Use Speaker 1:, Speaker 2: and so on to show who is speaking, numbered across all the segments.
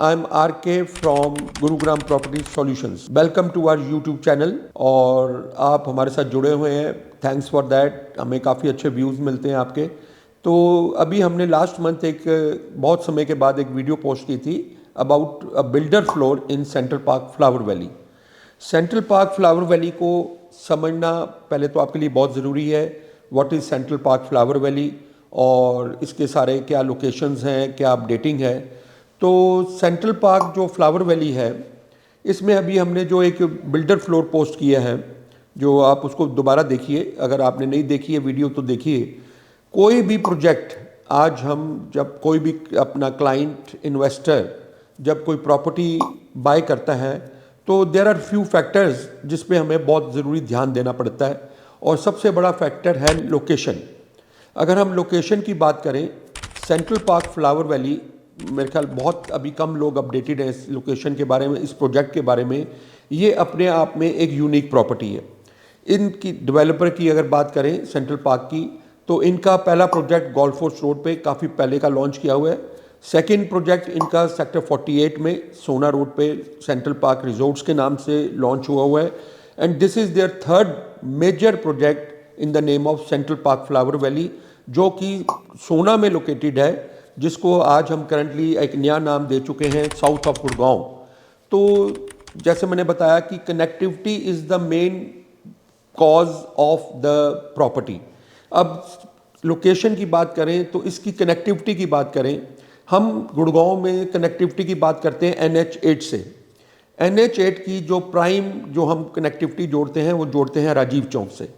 Speaker 1: I'm RK from Gurugram Property Solutions. Welcome to our YouTube channel और आप हमारे साथ जुड़े हुए हैं, थैंक्स फॉर दैट। हमें काफ़ी अच्छे व्यूज़ मिलते हैं आपके। तो अभी हमने लास्ट मंथ एक बहुत समय के बाद एक वीडियो पोस्ट की थी about a builder floor in Central park flower valley. Central park flower valley को समझना पहले तो आपके लिए बहुत ज़रूरी है। What is central park flower Valley और इसके सारे क्या लोकेशंस हैं, क्या अपडेटिंग है। तो सेंट्रल पार्क जो फ्लावर वैली है, इसमें अभी हमने जो एक बिल्डर फ्लोर पोस्ट किया है, जो आप उसको दोबारा देखिए। अगर आपने नहीं देखी है वीडियो तो देखिए। कोई भी प्रोजेक्ट आज हम जब कोई भी अपना क्लाइंट इन्वेस्टर जब कोई प्रॉपर्टी बाय करता है तो देयर आर फ्यू फैक्टर्स जिस पे हमें बहुत ज़रूरी ध्यान देना पड़ता है और सबसे बड़ा फैक्टर है लोकेशन। अगर हम लोकेशन की बात करें, सेंट्रल पार्क फ्लावर वैली मेरे ख्याल बहुत अभी कम लोग अपडेटेड हैं इस लोकेशन के बारे में, इस प्रोजेक्ट के बारे में। ये अपने आप में एक यूनिक प्रॉपर्टी है। इनकी डेवलपर की अगर बात करें सेंट्रल पार्क की, तो इनका पहला प्रोजेक्ट गोल्फ कोर्स रोड पे काफ़ी पहले का लॉन्च किया हुआ है। सेकंड प्रोजेक्ट इनका सेक्टर 48 में सोना रोड पे सेंट्रल पार्क रिजॉर्ट्स के नाम से लॉन्च हुआ है। And this is their third major project in the name of central park flower valley, जो कि सोना में लोकेटेड है, जिसको आज हम करंटली एक नया नाम दे चुके हैं साउथ ऑफ गुड़गांव। तो जैसे मैंने बताया कि connectivity is the main cause of the property. अब लोकेशन की बात करें तो इसकी कनेक्टिविटी की बात करें, हम गुड़गांव में कनेक्टिविटी की बात करते हैं NH8 से। NH8 की जो प्राइम जो हम कनेक्टिविटी जोड़ते हैं वो जोड़ते हैं राजीव चौक से।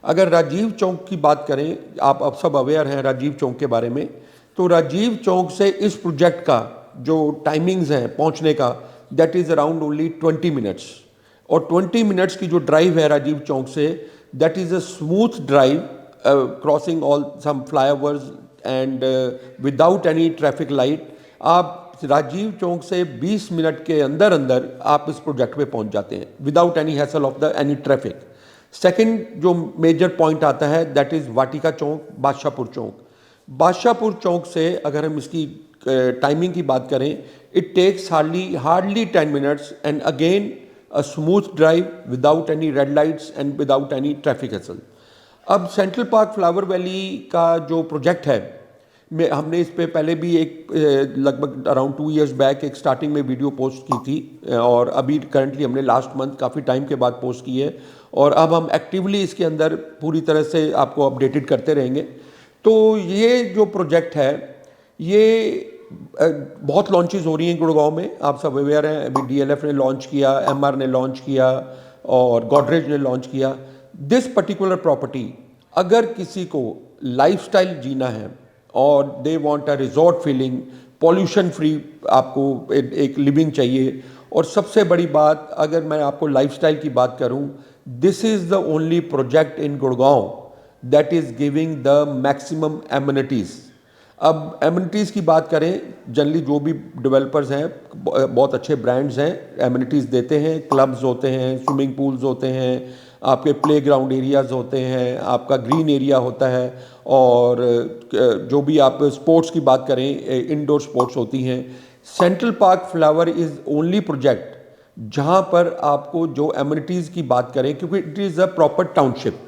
Speaker 1: अगर राजीव चौक की बात करें, आप अब सब अवेयर हैं राजीव चौक के बारे में, तो राजीव चौक से इस प्रोजेक्ट का जो टाइमिंग्स हैं पहुंचने का, that is around only 20 minutes. और 20 मिनट्स की जो ड्राइव है राजीव चौक से, that is a smooth drive crossing all some flyovers and without any traffic light. आप राजीव चौक से 20 मिनट के अंदर अंदर आप इस प्रोजेक्ट पे पहुंच जाते हैं without any hassle of the any traffic. Second जो मेजर पॉइंट आता है दैट इज़ वाटिका चौक, बादशाहपुर चौक। बादशाहपुर चौक से अगर हम इसकी टाइमिंग की बात करें, it takes hardly 10 minutes and again a smooth drive without any red lights and without any traffic hassle. अब सेंट्रल पार्क फ्लावर वैली का जो प्रोजेक्ट है, हमने इस पे पहले भी एक लगभग अराउंड 2 इयर्स बैक एक स्टार्टिंग में वीडियो पोस्ट की थी और अभी करंटली हमने लास्ट मंथ काफ़ी टाइम के बाद पोस्ट की है और अब हम एक्टिवली इसके अंदर पूरी तरह से आपको अपडेटेड करते रहेंगे। तो ये जो प्रोजेक्ट है, ये बहुत लॉन्चेस हो रही हैं गुड़गांव में, आप सब अवेयर हैं। अभी DLF ने लॉन्च किया, MR ने लॉन्च किया और गोदरेज ने लॉन्च किया। दिस पर्टिकुलर प्रॉपर्टी, अगर किसी को लाइफस्टाइल जीना है और they want a resort feeling, pollution free आपको एक लिविंग चाहिए, और सबसे बड़ी बात अगर मैं आपको लाइफस्टाइल की बात करूं, this is the only project in Gurgaon that is giving the maximum amenities. अब एमिनिटीज़ की बात करें, जनरली जो भी डेवलपर्स हैं बहुत अच्छे ब्रांड्स हैं, एमिनिटीज़ देते हैं। क्लब्स होते हैं, स्विमिंग पूल्स होते हैं, आपके प्लेग्राउंड एरियाज़ होते हैं, आपका ग्रीन एरिया होता है, और जो भी आप स्पोर्ट्स की बात करें, इंडोर स्पोर्ट्स होती हैं। Central park flower is only project जहाँ पर आपको जो एमिनिटीज़ की बात करें, क्योंकि it is a proper township.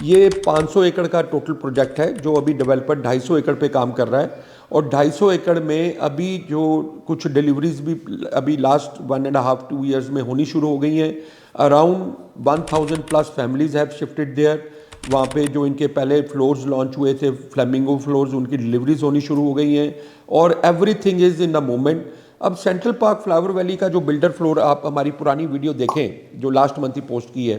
Speaker 1: ये 500 एकड़ का टोटल प्रोजेक्ट है जो अभी डेवलपर 250 एकड़ पे काम कर रहा है, और 250 एकड़ में अभी जो कुछ डिलीवरीज भी अभी लास्ट 1.5-2 ईयर्स में होनी शुरू हो गई हैं। Around 1000 plus families have shifted there. वहाँ पे जो इनके पहले फ्लोर्स लॉन्च हुए थे, फ्लेमिंगो फ्लोर्स, उनकी डिलीवरीज होनी शुरू हो गई हैं और everything is in the movement. अब सेंट्रल पार्क फ्लावर वैली का जो बिल्डर फ्लोर, आप हमारी पुरानी वीडियो देखें जो लास्ट मंथ ही पोस्ट की है,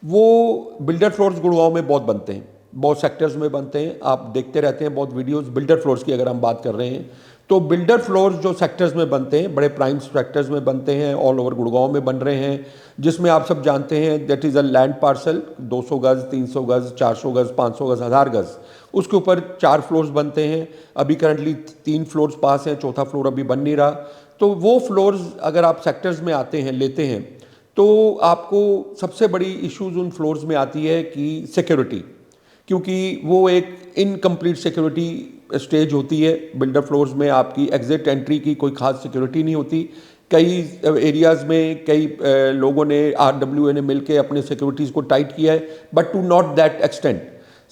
Speaker 1: वो बिल्डर फ्लोर्स गुड़गांव में बहुत बनते हैं, बहुत सेक्टर्स में बनते हैं। आप देखते रहते हैं बहुत वीडियोस बिल्डर फ्लोर्स की। अगर हम बात कर रहे हैं तो बिल्डर फ्लोर्स जो सेक्टर्स में बनते हैं, बड़े प्राइम सेक्टर्स में बनते हैं, ऑल ओवर गुड़गांव में बन रहे हैं, जिसमें आप सब जानते हैं that is a land parcel 200 गज, 300 गज, 400 गज, 500 गज, 1000 गज, उसके ऊपर 4 फ्लोर्स बनते हैं। अभी करंटली 3 फ्लोर्स पास हैं, चौथा फ्लोर अभी बन नहीं रहा। तो वो फ्लोर्स अगर आप सेक्टर्स में आते हैं, लेते हैं, तो आपको सबसे बड़ी इश्यूज उन फ्लोर्स में आती है कि सिक्योरिटी, क्योंकि वो एक इनकम्प्लीट सिक्योरिटी स्टेज होती है बिल्डर फ्लोर्स में, आपकी एग्जिट एंट्री की कोई खास सिक्योरिटी नहीं होती। कई एरियाज़ में कई लोगों ने RWA ने मिलकर अपने सिक्योरिटीज़ को टाइट किया है, but to not that extent.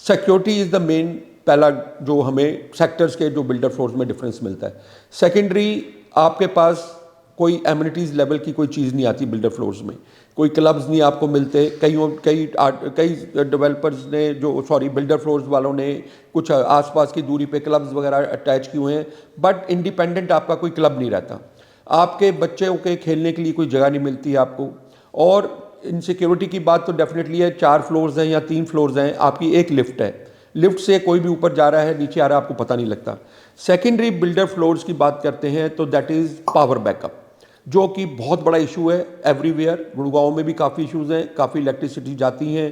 Speaker 1: Security is the main पहला जो हमें सेक्टर्स के जो बिल्डर फ्लोर्स में डिफरेंस मिलता है। सेकेंडरी, आपके पास कोई एमिनिटीज़ लेवल की कोई चीज़ नहीं आती बिल्डर फ्लोर्स में, कोई क्लब्स नहीं आपको मिलते। कई डेवलपर्स ने बिल्डर फ्लोर्स वालों ने कुछ आसपास की दूरी पे क्लब्स वगैरह अटैच किए हुए हैं, बट इंडिपेंडेंट आपका कोई क्लब नहीं रहता। आपके बच्चों के खेलने के लिए कोई जगह नहीं मिलती है आपको। और इनसिक्योरिटी की बात तो डेफिनेटली है, 4 फ्लोर्स हैं या 3 फ्लोर्स हैं, आपकी एक लिफ्ट है, लिफ्ट से कोई भी ऊपर जा रहा है नीचे आ रहा है आपको पता नहीं लगता। सेकेंडरी बिल्डर फ्लोर्स की बात करते हैं तो दैट इज़ पावर बैकअप, जो कि बहुत बड़ा इशू है एवरीवेयर। गुड़गांव में भी काफ़ी इश्यूज़ हैं, काफ़ी इलेक्ट्रिसिटी जाती हैं,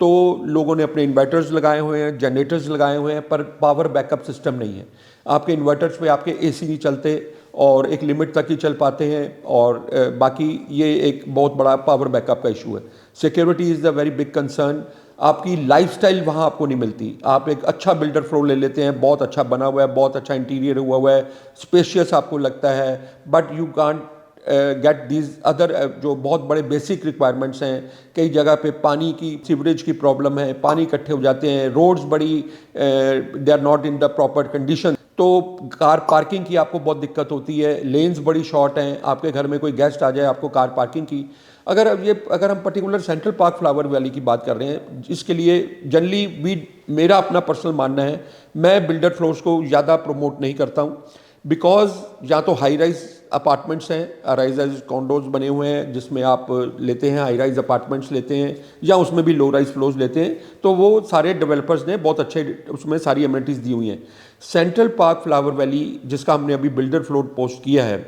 Speaker 1: तो लोगों ने अपने इन्वर्टर्स लगाए हुए हैं, जनरेटर्स लगाए हुए हैं, पर पावर बैकअप सिस्टम नहीं है। आपके इन्वर्टर्स पे आपके AC नहीं चलते और एक लिमिट तक ही चल पाते हैं, और बाकी ये एक बहुत बड़ा पावर बैकअप का इशू है। Security is the very big concern. आपकी लाइफस्टाइल वहाँ आपको नहीं मिलती। आप एक अच्छा बिल्डर फ्लोर ले लेते हैं, बहुत अच्छा बना हुआ है, बहुत अच्छा इंटीरियर हुआ है, स्पेशियस आपको लगता है, but you can't get these other जो बहुत बड़े बेसिक रिक्वायरमेंट्स हैं। कई जगह पे पानी की, सीवरेज की प्रॉब्लम है, पानी इकट्ठे हो जाते हैं, रोड्स बड़ी they are not in the proper condition, तो कार पार्किंग की आपको बहुत दिक्कत होती है, लेन्स बड़ी शॉर्ट हैं। आपके घर में कोई गेस्ट आ जाए, आपको कार पार्किंग की, अगर हम particular central park flower valley की बात कर रहे हैं, इसके लिए जनरली मेरा अपना पर्सनल मानना है, मैं बिल्डर फ्लोर्स को ज़्यादा प्रमोट नहीं करता हूँ, बिकॉज या तो हाई राइज अपार्टमेंट्स हैं, राइज कॉन्डोज बने हुए हैं जिसमें आप लेते हैं, हाई राइज अपार्टमेंट्स लेते हैं, या उसमें भी लो राइज फ्लोर्स लेते हैं, तो वो सारे डेवलपर्स ने बहुत अच्छे उसमें सारी एमिनिटीज़ दी हुई हैं। सेंट्रल पार्क फ्लावर वैली जिसका हमने अभी बिल्डर फ्लोर पोस्ट किया है,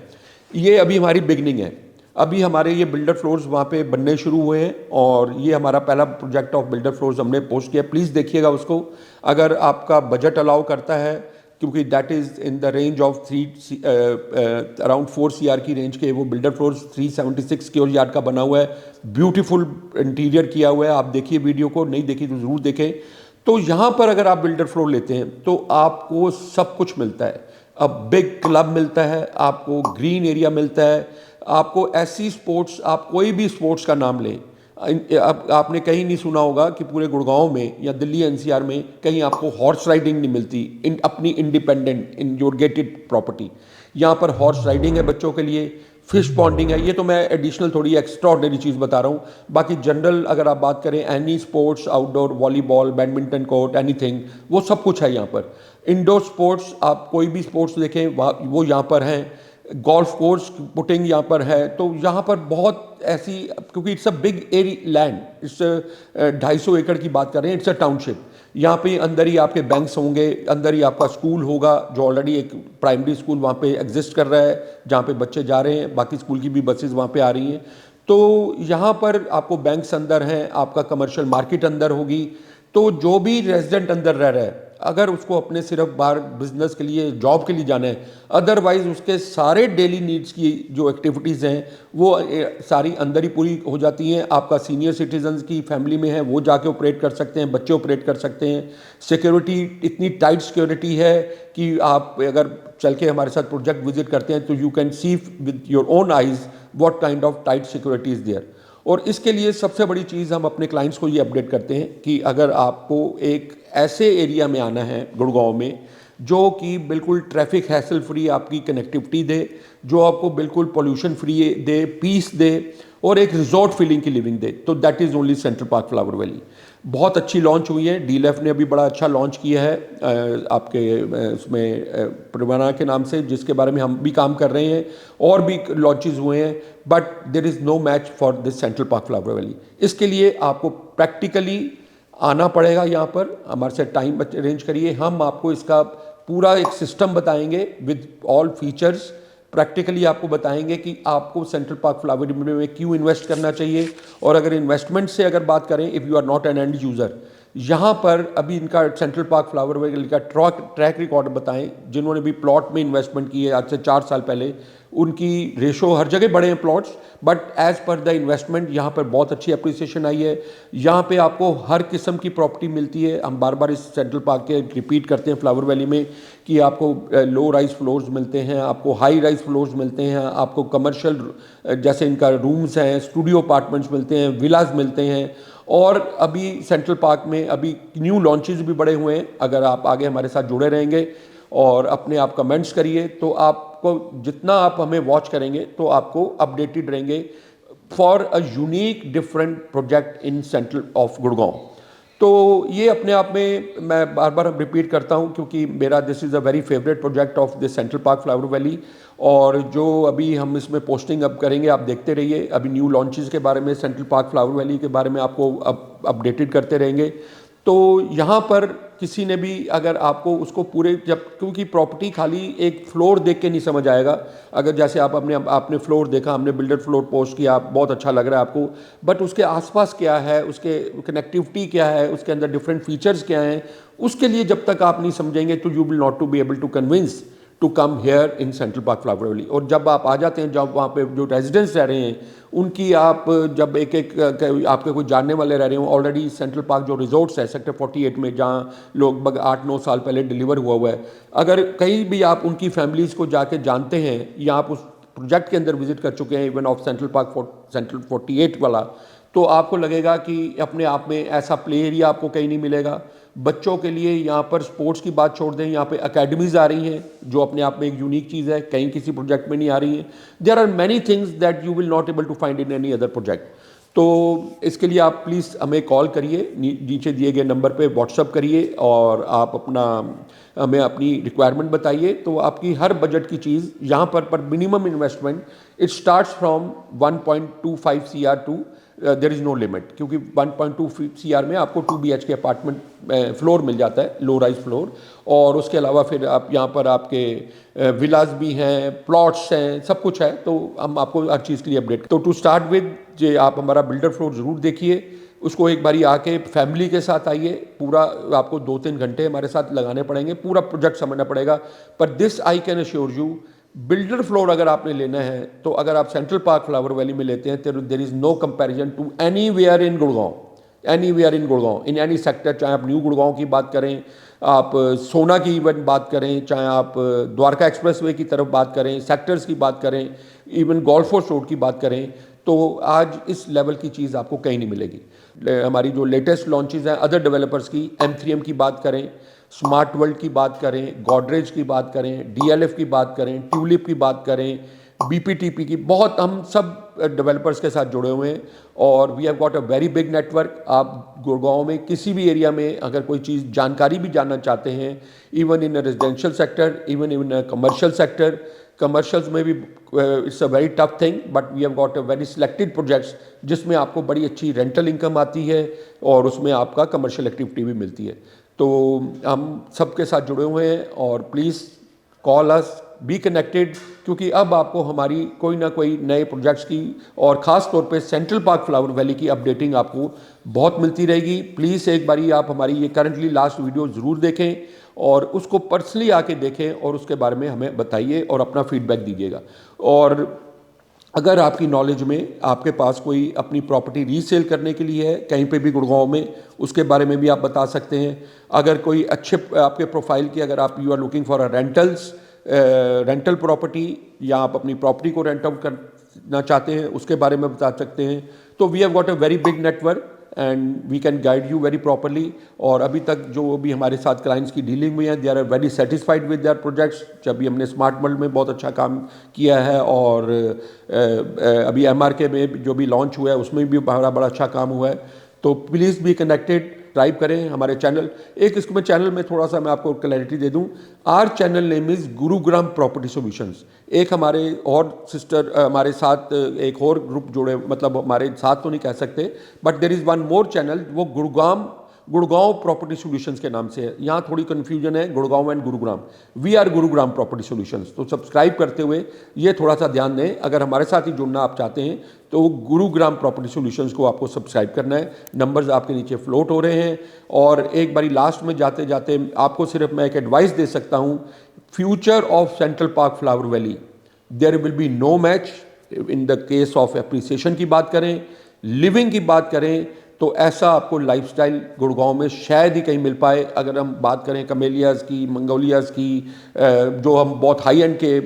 Speaker 1: ये अभी हमारी बिगनिंग है। अभी हमारे ये बिल्डर फ्लोर्स वहाँ पे बनने शुरू हुए हैं, और ये हमारा पहला प्रोजेक्ट ऑफ बिल्डर फ्लोर्स हमने पोस्ट किया। प्लीज़ देखिएगा उसको, अगर आपका बजट अलाउ करता है, क्योंकि that is in the range of around 4 CR की रेंज के वो बिल्डर फ्लोर्स 376 स्क्वायर यार्ड का बना हुआ है, ब्यूटीफुल इंटीरियर किया हुआ है। आप देखिए वीडियो को, नहीं देखी तो ज़रूर देखें। तो यहाँ पर अगर आप बिल्डर फ्लोर लेते हैं तो आपको सब कुछ मिलता है। अब बिग क्लब मिलता है, आपको ग्रीन एरिया मिलता है, आपको ऐसी स्पोर्ट्स, आप कोई भी स्पोर्ट्स का नाम लें, अब आपने कहीं नहीं सुना होगा कि पूरे गुड़गांव में या दिल्ली NCR में कहीं आपको हॉर्स राइडिंग नहीं मिलती अपनी independent in your gated property. यहाँ पर हॉर्स राइडिंग है बच्चों के लिए, फिश पॉन्डिंग है, ये तो मैं एडिशनल थोड़ी एक्स्ट्राऑर्डिनरी चीज़ बता रहा हूँ। बाकी जनरल अगर आप बात करें, any sports, outdoor volleyball, badminton court, anything, वो सब कुछ है यहाँ पर। इंडोर स्पोर्ट्स, आप कोई भी स्पोर्ट्स देखें वो यहाँ पर हैं। गोल्फ कोर्स पुटिंग यहाँ पर है, तो यहाँ पर बहुत ऐसी, क्योंकि it's a big area land, it's 250 एकड़ की बात कर रहे हैं, इट्स अ टाउनशिप। यहाँ पे अंदर ही आपके बैंक्स होंगे, अंदर ही आपका स्कूल होगा, जो ऑलरेडी एक प्राइमरी स्कूल वहाँ पे एग्जिस्ट कर रहा है, जहाँ पे बच्चे जा रहे हैं, बाकी स्कूल की भी बसेस वहाँ पे आ रही हैं। तो यहाँ पर आपको बैंक्स अंदर हैं, आपका कमर्शियल मार्केट अंदर होगी। तो जो भी रेजिडेंट अंदर रह रहा है, अगर उसको अपने सिर्फ बाहर बिजनेस के लिए, जॉब के लिए जाना है, अदरवाइज उसके सारे डेली नीड्स की जो एक्टिविटीज़ हैं वो सारी अंदर ही पूरी हो जाती हैं। आपका सीनियर सिटीजन्स की फैमिली में है, वो जाके ऑपरेट कर सकते हैं, बच्चे ऑपरेट कर सकते हैं। सिक्योरिटी इतनी टाइट सिक्योरिटी है कि आप अगर चल के हमारे साथ प्रोजेक्ट विजिट करते हैं तो you can see with your own eyes what kind of tight security is there. और इसके लिए सबसे बड़ी चीज़ हम अपने क्लाइंट्स को ये अपडेट करते हैं कि अगर आपको एक ऐसे एरिया में आना है गुड़गांव में जो कि बिल्कुल ट्रैफिक हैसल फ्री आपकी कनेक्टिविटी दे, जो आपको बिल्कुल पोल्यूशन फ्री दे, पीस दे, और एक रिजॉर्ट फीलिंग की लिविंग दे, तो that is only central park flower valley. बहुत अच्छी लॉन्च हुई है, DLF ने अभी बड़ा अच्छा लॉन्च किया है आपके उसमें प्रवाना के नाम से, जिसके बारे में हम भी काम कर रहे हैं, और भी लॉन्चेस हुए हैं, but there is no match for this Central park flower Valley. इसके लिए आपको प्रैक्टिकली आना पड़ेगा, यहाँ पर हमारे से टाइम अरेंज करिए, हम आपको इसका पूरा एक सिस्टम बताएंगे विद ऑल फीचर्स। प्रैक्टिकली आपको बताएंगे कि आपको सेंट्रल पार्क फ्लावर में क्यों इन्वेस्ट करना चाहिए, और अगर इन्वेस्टमेंट से अगर बात करें, if you are not an end user, यहाँ पर अभी इनका सेंट्रल पार्क फ्लावर वैली का ट्रैक रिकॉर्ड बताएं, जिन्होंने भी प्लॉट में इन्वेस्टमेंट की है आज से 4 साल पहले, उनकी रेशो हर जगह बढ़े हैं plots, but as per the investment यहाँ पर बहुत अच्छी अप्रिसिएशन आई है। यहाँ पे आपको हर किस्म की प्रॉपर्टी मिलती है। हम बार बार इस सेंट्रल पार्क के रिपीट करते हैं फ्लावर वैली में कि आपको लो राइज फ्लोर्स मिलते हैं, आपको हाई राइज फ्लोर्स मिलते हैं, आपको कमर्शियल जैसे इनका रूम्स हैं, स्टूडियो अपार्टमेंट्स मिलते हैं, विलाज मिलते हैं। और अभी सेंट्रल पार्क में अभी न्यू लॉन्चेस भी बड़े हुए हैं। अगर आप आगे हमारे साथ जुड़े रहेंगे और अपने आप कमेंट्स करिए तो आपको जितना आप हमें वॉच करेंगे तो आपको अपडेटेड रहेंगे for a unique different project in central of Gurgaon. तो ये अपने आप में मैं बार बार रिपीट करता हूँ क्योंकि मेरा this is a very favourite project of this Central park flower Valley. और जो अभी हम इसमें पोस्टिंग अब करेंगे आप देखते रहिए। अभी न्यू लॉन्चेस के बारे में, सेंट्रल पार्क फ्लावर वैली के बारे में आपको अपडेटेड करते रहेंगे। तो यहाँ पर किसी ने भी अगर आपको उसको पूरे जब, क्योंकि प्रॉपर्टी खाली एक फ्लोर देख के नहीं समझ आएगा। अगर जैसे आपने फ्लोर देखा, हमने बिल्डर फ्लोर पोस्ट किया, बहुत अच्छा लग रहा है आपको, बट उसके आसपास क्या है, उसके कनेक्टिविटी क्या है, उसके अंदर डिफरेंट फीचर्स क्या हैं, उसके लिए जब तक आप नहीं समझेंगे तो you will not to be able to convince to come here in Central park flower Valley. और जब आप आ जाते हैं, जब वहाँ पे जो रेजिडेंट्स रह रहे हैं उनकी आप जब एक आपके कोई जानने वाले रह रहे हो, ऑलरेडी सेंट्रल पार्क जो रिजॉर्ट्स है सेक्टर 48 में, जहाँ लगभग 8-9 साल पहले डिलीवर हुआ है, अगर कहीं भी आप उनकी फैमिलीज़ को जाके जानते हैं या आप उस प्रोजेक्ट के अंदर विजिट कर चुके हैं इवन ऑफ सेंट्रल 48 वाला, तो आपको लगेगा कि अपने आप में ऐसा प्ले एरिया आपको कहीं नहीं मिलेगा। बच्चों के लिए यहाँ पर स्पोर्ट्स की बात छोड़ दें, यहाँ पे अकेडमीज़ आ रही हैं जो अपने आप में एक यूनिक चीज़ है, कहीं किसी प्रोजेक्ट में नहीं आ रही है। There are many things that you will not able to find in any other project. तो इसके लिए आप प्लीज़ हमें कॉल करिए, नीचे दिए गए नंबर पे व्हाट्सअप करिए और आप अपना हमें अपनी रिक्वायरमेंट बताइए। तो आपकी हर बजट की चीज़ यहाँ पर minimum investment it starts from 1.25 CR to there is no limit, क्योंकि 1.2 CR में आपको 2 BHK अपार्टमेंट फ्लोर मिल जाता है, लो राइज फ्लोर। और उसके अलावा फिर आप यहाँ पर आपके विलाज भी हैं, प्लॉट्स हैं, सब कुछ है। तो हम आपको हर चीज़ के लिए अपडेट। तो टू स्टार्ट विद जे आप हमारा बिल्डर फ्लोर ज़रूर देखिए, उसको एक बारी आके फैमिली के साथ आइए। पूरा आपको 2-3 घंटे हमारे साथ लगाने पड़ेंगे, पूरा प्रोजेक्ट समझना पड़ेगा। पर this I can assure you, builder floor अगर आपने लेना है तो अगर आप सेंट्रल पार्क फ्लावर वैली में लेते हैं तो there is no comparison to anywhere in Gurgaon, anywhere in Gurgaon, in any sector. चाहे आप न्यू गुड़गांव की बात करें, आप सोना की इवन बात करें, चाहे आप द्वारका एक्सप्रेसवे की तरफ बात करें, सेक्टर्स की बात करें, इवन गोल्फ कोर्स रोड की बात करें, तो आज इस लेवल की चीज़ आपको कहीं नहीं मिलेगी। हमारी जो लेटेस्ट लॉन्चेस हैं अदर डेवलपर्स की, M3M की बात करें, स्मार्ट वर्ल्ड की बात करें, गॉडरेज की बात करें, DLF की बात करें, ट्यूलिप की बात करें, BPTP की, बहुत हम सब डेवलपर्स के साथ जुड़े हुए हैं। और we have got a very big network. आप गुड़गांव में किसी भी एरिया में अगर कोई चीज़ जानकारी भी जानना चाहते हैं, even in residential sector, even in commercial sector, commercials में भी it's a very tough thing, but we have got a very selected projects जिसमें आपको बड़ी अच्छी रेंटल इनकम आती है और उसमें आपका कमर्शियल एक्टिविटी भी मिलती है। तो हम सबके साथ जुड़े हुए हैं और please call us, be connected, क्योंकि अब आपको हमारी कोई ना कोई नए प्रोजेक्ट्स की और ख़ास तौर पे सेंट्रल पार्क फ्लावर वैली की अपडेटिंग आपको बहुत मिलती रहेगी। प्लीज़ एक बारी आप हमारी ये करंटली लास्ट वीडियो ज़रूर देखें और उसको पर्सनली आके देखें और उसके बारे में हमें बताइए और अपना फीडबैक दीजिएगा। और अगर आपकी नॉलेज में आपके पास कोई अपनी प्रॉपर्टी रीसेल करने के लिए है कहीं पे भी गुड़गांव में, उसके बारे में भी आप बता सकते हैं। अगर कोई अच्छे आपके प्रोफाइल की, अगर आप you are looking for a rental property या आप अपनी प्रॉपर्टी को रेंट आउट करना चाहते हैं, उसके बारे में बता सकते हैं। तो we have got a very big network and we can guide you very properly. और अभी तक जो भी हमारे साथ क्लाइंट्स की डीलिंग हुई है, they are very satisfied with their projects. जब भी हमने स्मार्ट वर्ल्ड में बहुत अच्छा काम किया है और अभी MRK में जो भी लॉन्च हुआ है उसमें भी बड़ा बड़ा अच्छा काम हुआ है। तो प्लीज़ बी कनेक्टेड, सब्सक्राइब करें हमारे चैनल। एक इसमें चैनल में थोड़ा सा मैं आपको क्लैरिटी दे दूं, our channel name is Gurugram Property solutions. एक हमारे और सिस्टर हमारे साथ एक और ग्रुप जुड़े, मतलब हमारे साथ तो नहीं कह सकते, but there is one more channel, वो गुड़गांव प्रॉपर्टी सॉल्यूशंस के नाम से है। यहाँ थोड़ी कन्फ्यूजन है Gurgaon and Gurugram. We are Gurugram Property Solutions. तो सब्सक्राइब करते हुए ये थोड़ा सा ध्यान दें, अगर हमारे साथ ही जुड़ना आप चाहते हैं तो गुरुग्राम प्रॉपर्टी सॉल्यूशंस को आपको सब्सक्राइब करना है। नंबर्स आपके नीचे फ्लोट हो रहे हैं। और एक बारी लास्ट में जाते जाते आपको सिर्फ मैं एक एडवाइस दे सकता हूँ, future of central park flower Valley, there will be no match in the case of appreciation की बात करें, लिविंग की बात करें तो ऐसा आपको लाइफस्टाइल गुड़गांव में शायद ही कहीं मिल पाए। अगर हम बात करें कमेलियाज़ की, मंगोलियाज़ की, जो हम बहुत हाई एंड के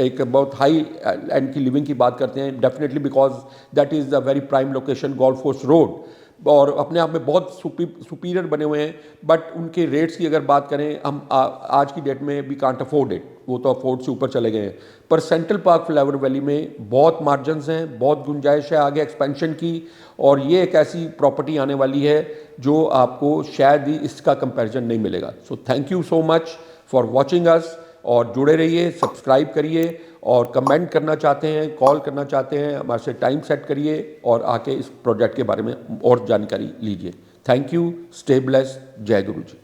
Speaker 1: एक बहुत हाई एंड की लिविंग की बात करते हैं, definitely because that is the very prime location, golf course road, और अपने आप में बहुत सुपीरियर बने हुए हैं। बट उनके रेट्स की अगर बात करें, हम आज की डेट में वी कांट अफोर्ड इट, वो तो अफोर्ड से ऊपर चले गए हैं। पर सेंट्रल पार्क फ्लावर वैली में बहुत मार्जिन्स हैं, बहुत गुंजाइश है आगे एक्सपेंशन की, और ये एक ऐसी प्रॉपर्टी आने वाली है जो आपको शायद ही इसका कंपैरिजन नहीं मिलेगा। So thank you so much for watching us, और जुड़े रहिए, सब्सक्राइब करिए, और कमेंट करना चाहते हैं, कॉल करना चाहते हैं, हमारे से टाइम सेट करिए और आके इस प्रोजेक्ट के बारे में और जानकारी लीजिए। थैंक यू, स्टे ब्लेस्ड, जय गुरु जी।